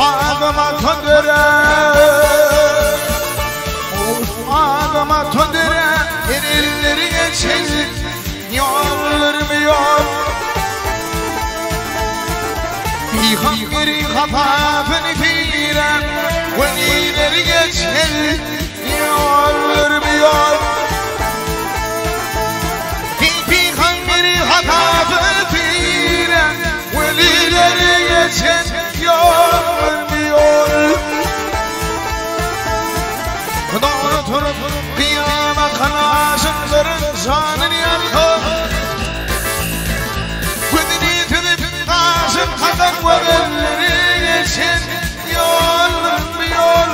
ağıma töndüre ağıma töndüre elleri geçen yollarım yok Bihangiri kapafını filan velileri geçen yollarım yok Bihangiri kapafını filan velileri geçen yollarım yok Doğru turup kıyama kanasınların canını yakın Güdünü tüdüp taşın kazan velileri geçen yollarım yok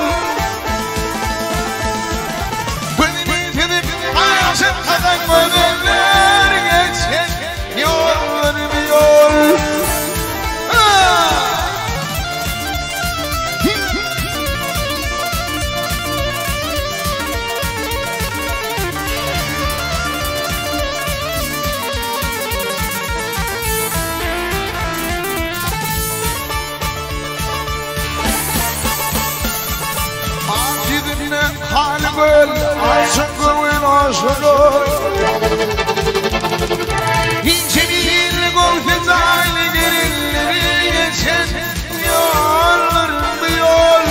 Güdünü tüdüp taşın kazan velileri geçen yollarım yok Halbel aşkın aşkın İnce bir golfet aynı derinleri geçen yollarım yol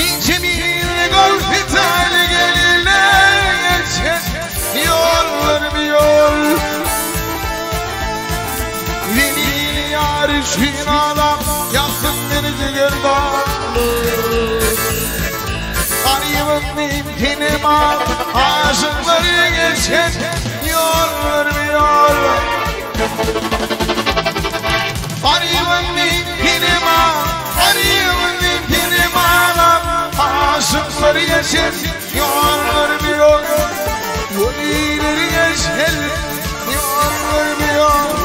İnce bir golfet aynı derinleri geçen yollarım yol Yeni yarışın adam yaktın beni ciğerden Arayımın imtinim al aşıkları geçen yollarım yol Arayımın imtinim al aşıkları geçen yollarım yol Velileri geçen yollarım yol